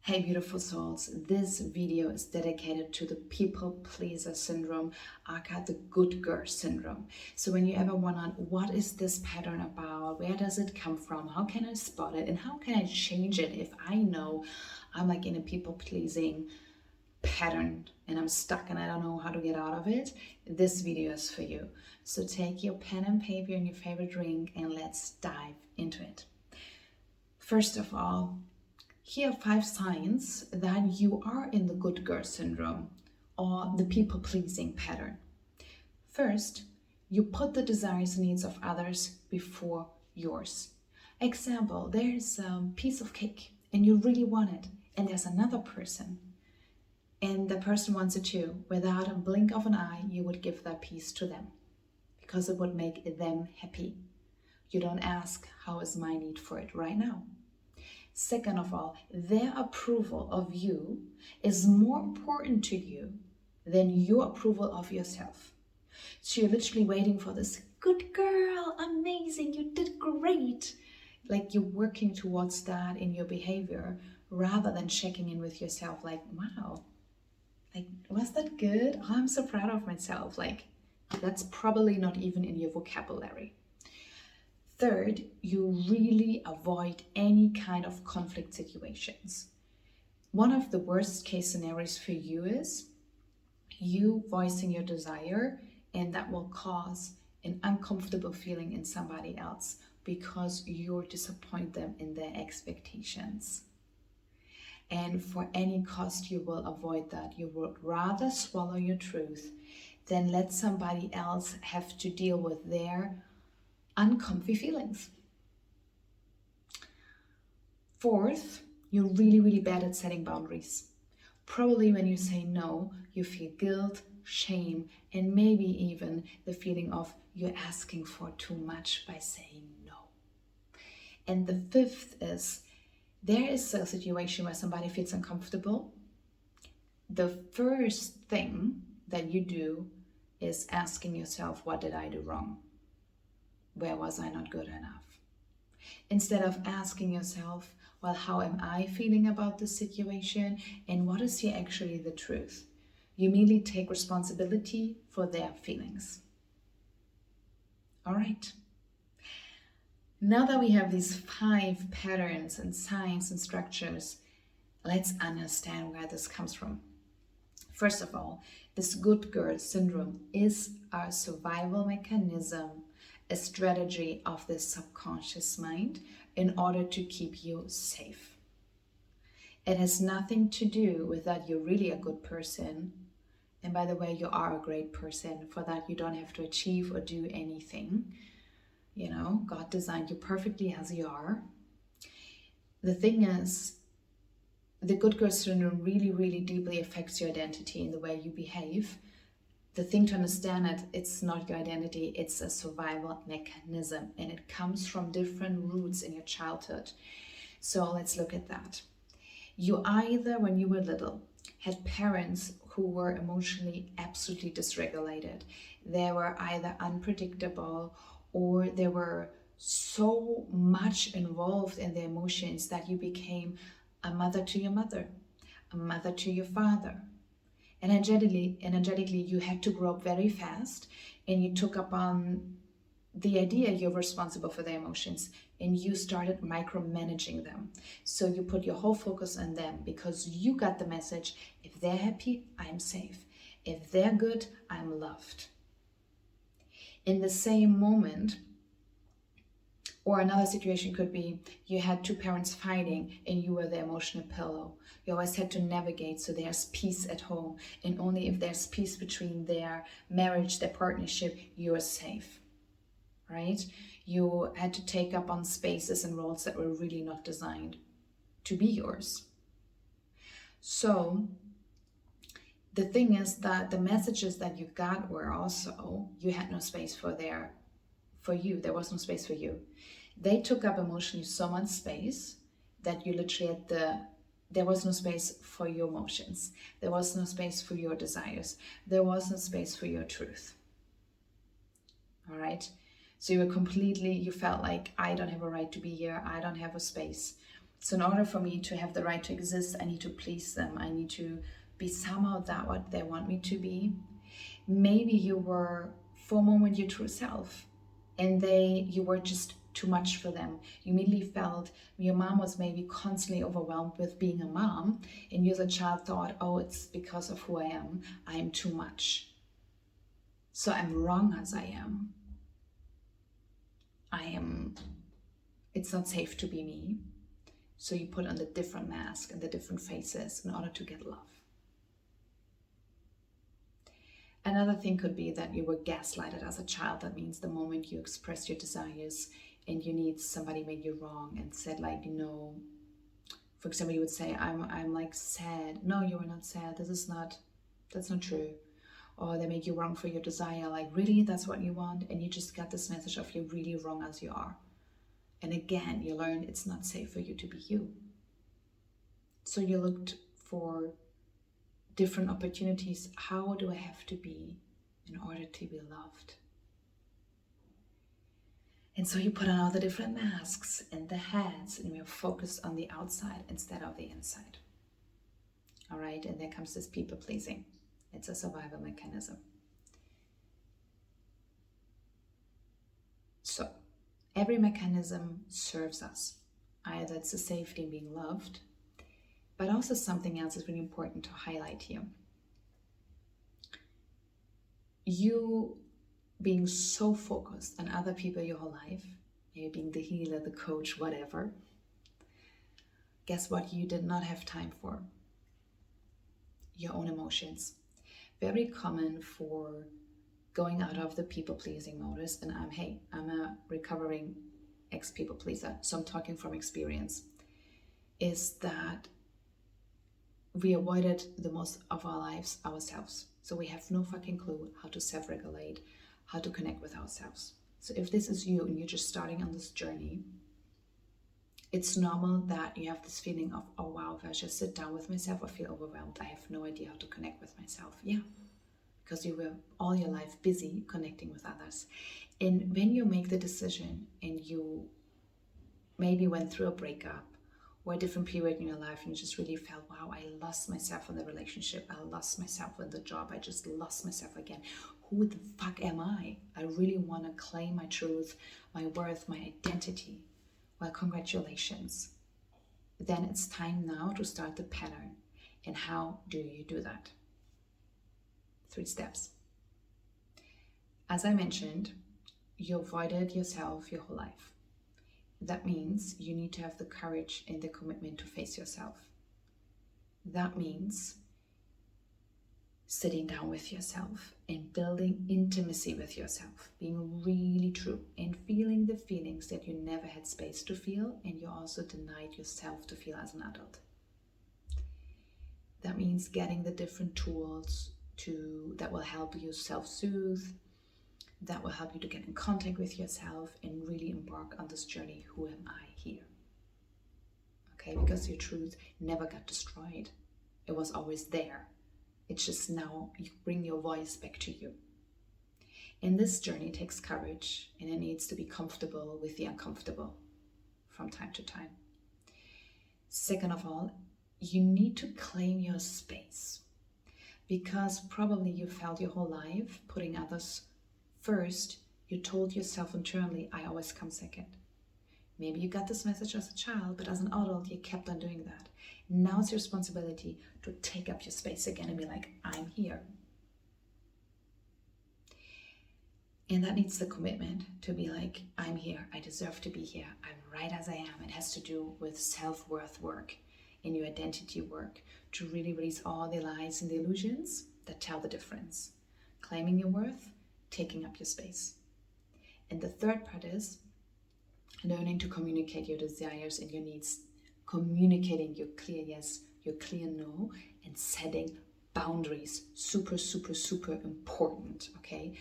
Hey beautiful souls, this video is dedicated to the people pleaser syndrome, aka the good girl syndrome. So when you ever wonder what is this pattern about, where does it come from, how can I spot it, and how can I change it if I know I'm like in a people pleasing pattern and I'm stuck and I don't know how to get out of it, this video is for you. So take your pen and paper and your favorite drink and let's dive into it. First of all, here are 5 signs that you are in the good girl syndrome or the people-pleasing pattern. First, you put the desires and needs of others before yours. Example, there's a piece of cake and you really want it, and there's another person and the person wants it too. Without a blink of an eye, you would give that piece to them because it would make them happy. You don't ask, how is my need for it right now? Second of all, their approval of you is more important to you than your approval of yourself. So you're literally waiting for this, good girl, amazing, you did great. Like you're working towards that in your behavior rather than checking in with yourself like, wow, like, was that good? Oh, I'm so proud of myself. Like, that's probably not even in your vocabulary. Third, you really avoid any kind of conflict situations. One of the worst case scenarios for you is you voicing your desire, and that will cause an uncomfortable feeling in somebody else because you disappoint them in their expectations. And for any cost, you will avoid that. You would rather swallow your truth than let somebody else have to deal with their uncomfy feelings. Fourth, you're really bad at setting boundaries. Probably when you say no, you feel guilt, shame, and maybe even the feeling of you're asking for too much by saying no. And the fifth is, there is a situation where somebody feels uncomfortable. The first thing that you do is asking yourself, what did I do wrong? Where was I not good enough? Instead of asking yourself, well, how am I feeling about this situation? And what is here actually the truth? You immediately take responsibility for their feelings. All right. Now that we have these 5 patterns and signs and structures, let's understand where this comes from. First of all, this good girl syndrome is a survival mechanism, a strategy of the subconscious mind in order to keep you safe. It has nothing to do with that you're really a good person. And by the way, you are a great person. For that, you don't have to achieve or do anything. You know, God designed you perfectly as you are. The thing is, the good girl syndrome really deeply affects your identity in the way you behave. The thing to understand it, it's not your identity, it's a survival mechanism, and it comes from different roots in your childhood. So let's look at that. You either, when you were little, had parents who were emotionally absolutely dysregulated. They were either unpredictable or they were so much involved in their emotions that you became a mother to your mother, a mother to your father. Energetically, you had to grow up very fast, and you took up on the idea you're responsible for their emotions, and you started micromanaging them. So you put your whole focus on them because you got the message, if they're happy, I'm safe. If they're good, I'm loved. In the same moment, or another situation could be you had 2 parents fighting and you were the emotional pillow. You always had to navigate so there's peace at home. And only if there's peace between their marriage, their partnership, you're safe, right? You had to take up on spaces and roles that were really not designed to be yours. So the thing is that the messages that you got were also, you had no space for you. There was no space for you. They took up emotionally so much space that you literally there was no space for your emotions. There was no space for your desires. There was no space for your truth. All right. So you felt like, I don't have a right to be here. I don't have a space. So in order for me to have the right to exist, I need to please them. I need to be somehow that what they want me to be. Maybe you were for a moment your true self, and you were just too much for them. You immediately felt your mom was maybe constantly overwhelmed with being a mom, and you as a child thought, oh, it's because of who I am too much. So I'm wrong as I am. It's not safe to be me. So you put on the different mask and the different faces in order to get love. Another thing could be that you were gaslighted as a child. That means the moment you expressed your desires and your needs, somebody made you wrong and said, like, for example, you would say, I'm like sad. No, you are not sad. That's not true. Or they made you wrong for your desire. Like, really, that's what you want? And you just got this message of you're really wrong as you are. And again, you learn it's not safe for you to be you. So you looked for different opportunities. How do I have to be in order to be loved? And so you put on all the different masks and the hats, and we're focused on the outside instead of the inside. All right, and there comes this people pleasing. It's a survival mechanism. So every mechanism serves us. Either it's the safety in being loved, but also something else is really important to highlight here. You being so focused on other people your whole life, maybe being the healer, the coach, whatever, guess what you did not have time for? Your own emotions. Very common for going out of the people-pleasing modus, and I'm a recovering ex-people pleaser, so I'm talking from experience, is that we avoided the most of our lives ourselves. So we have no fucking clue how to self-regulate, how to connect with ourselves. So if this is you and you're just starting on this journey, it's normal that you have this feeling of, oh wow, if I just sit down with myself, I feel overwhelmed. I have no idea how to connect with myself. Yeah, because you were all your life busy connecting with others. And when you make the decision and you maybe went through a breakup or a different period in your life and you just really felt, wow, I lost myself in the relationship, I lost myself in the job, I just lost myself again. Who the fuck am I? I really want to claim my truth, my worth, my identity. Well, congratulations. Then it's time now to start the pattern. And how do you do that? 3 steps. As I mentioned, you avoided yourself your whole life. That means you need to have the courage and the commitment to face yourself. That means sitting down with yourself and building intimacy with yourself, being really true and feeling the feelings that you never had space to feel and you also denied yourself to feel as an adult. That means getting the different tools that will help you self-soothe, that will help you to get in contact with yourself and really embark on this journey. Who am I here? Okay, because your truth never got destroyed. It was always there. It's just now you bring your voice back to you. And this journey takes courage, and it needs to be comfortable with the uncomfortable from time to time. Second of all, you need to claim your space, because probably you felt your whole life putting others first. You told yourself internally, I always come second. Maybe you got this message as a child, but as an adult, you kept on doing that. Now it's your responsibility to take up your space again and be like, I'm here. And that needs the commitment to be like, I'm here. I deserve to be here. I'm right as I am. It has to do with self-worth work and your identity work to really release all the lies and the illusions that tell the difference. Claiming your worth, taking up your space. And the third part is learning to communicate your desires and your needs, communicating your clear yes, your clear no, and setting boundaries. Super, super, super important, okay?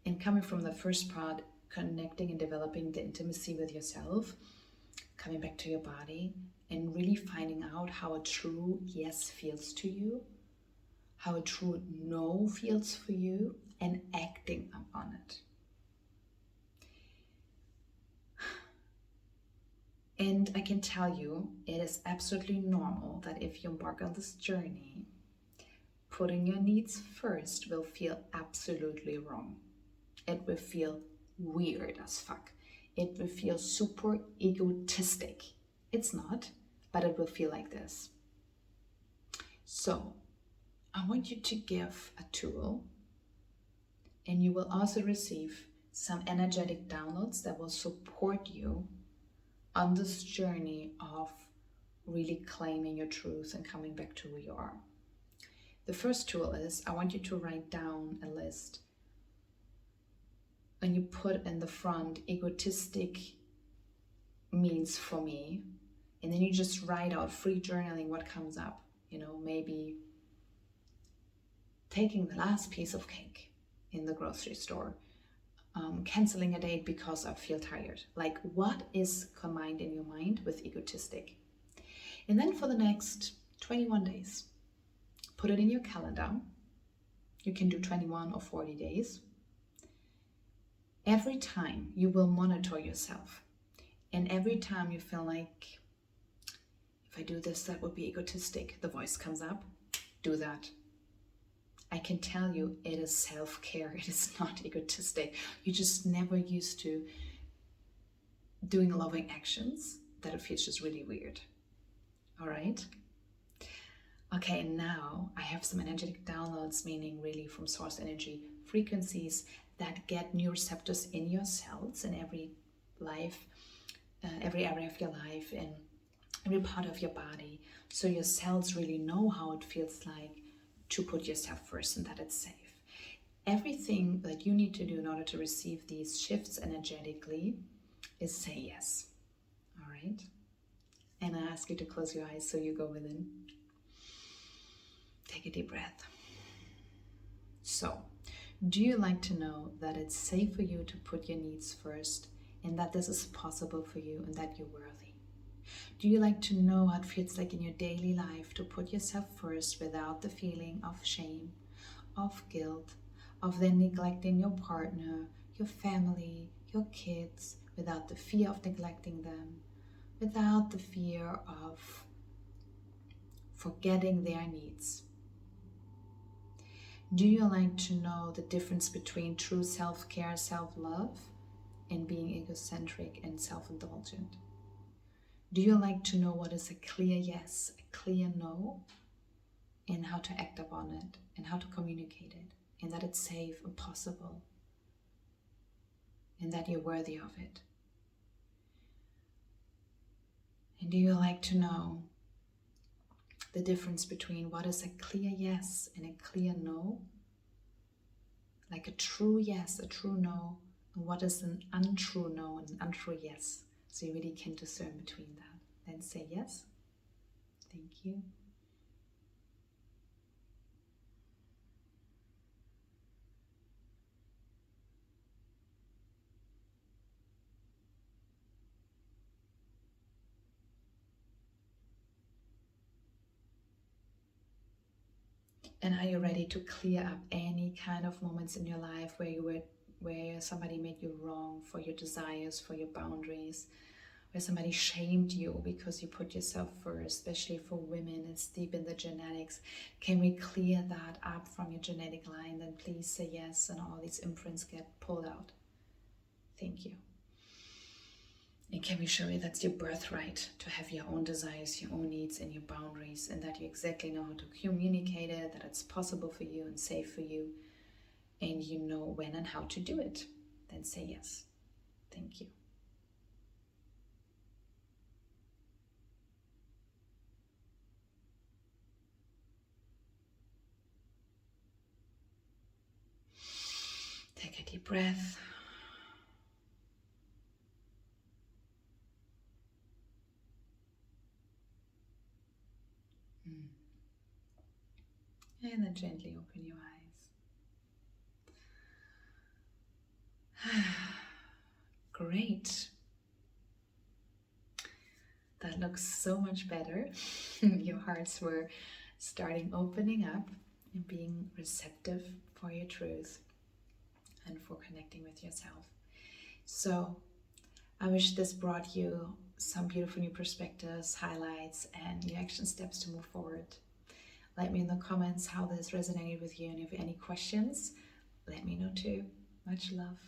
And coming from the first part, connecting and developing the intimacy with yourself, coming back to your body, and really finding out how a true yes feels to you, how a true no feels for you, and acting upon it. And I can tell you, it is absolutely normal that if you embark on this journey, putting your needs first will feel absolutely wrong. It will feel weird as fuck. It will feel super egotistic. It's not, but it will feel like this. So, I want you to give a tool, and you will also receive some energetic downloads that will support you on this journey of really claiming your truth and coming back to who you are. The first tool is, I want you to write down a list, and you put in the front egotistic means for me, and then you just write out free journaling what comes up. Maybe taking the last piece of cake in the grocery store, canceling a date because I feel tired. Like, what is combined in your mind with egotistic? And then for the next 21 days, put it in your calendar. You can do 21 or 40 days. Every time you will monitor yourself, and every time you feel like, if I do this, that would be egotistic, the voice comes up, do that. I can tell you, it is self-care. It is not egotistic. You just never used to doing loving actions that it feels just really weird. All right? Okay, and now I have some energetic downloads, meaning really from source energy frequencies that get new receptors in your cells, in every life, every area of your life, in every part of your body. So your cells really know how it feels like to put yourself first and that it's safe. Everything that you need to do in order to receive these shifts energetically is say yes. All right? And I ask you to close your eyes so you go within. Take a deep breath. So, do you like to know that it's safe for you to put your needs first, and that this is possible for you, and that you're worthy? Do you like to know how it feels like in your daily life to put yourself first without the feeling of shame, of guilt, of then neglecting your partner, your family, your kids, without the fear of neglecting them, without the fear of forgetting their needs? Do you like to know the difference between true self-care, self-love, and being egocentric and self-indulgent? Do you like to know what is a clear yes, a clear no, and how to act upon it, and how to communicate it, and that it's safe and possible, and that you're worthy of it? And do you like to know the difference between what is a clear yes and a clear no? Like a true yes, a true no, and what is an untrue no and an untrue yes? So you really can discern between that. Then say yes. Thank you. And are you ready to clear up any kind of moments in your life where somebody made you wrong for your desires, for your boundaries, where somebody shamed you because you put yourself first? Especially for women, it's deep in the genetics. Can we clear that up from your genetic line? Then please say yes, and all these imprints get pulled out. Thank you. And can we show you that's your birthright to have your own desires, your own needs, and your boundaries, and that you exactly know how to communicate it, that it's possible for you and safe for you, and you know when and how to do it? Then say yes. Thank you. Take a deep breath. And then gently open your eyes. Great. That looks so much better. Your hearts were starting opening up and being receptive for your truth and for connecting with yourself. So I wish this brought you some beautiful new perspectives, highlights, and new action steps to move forward. Let me in the comments how this resonated with you, and if you have any questions, let me know too. Much love.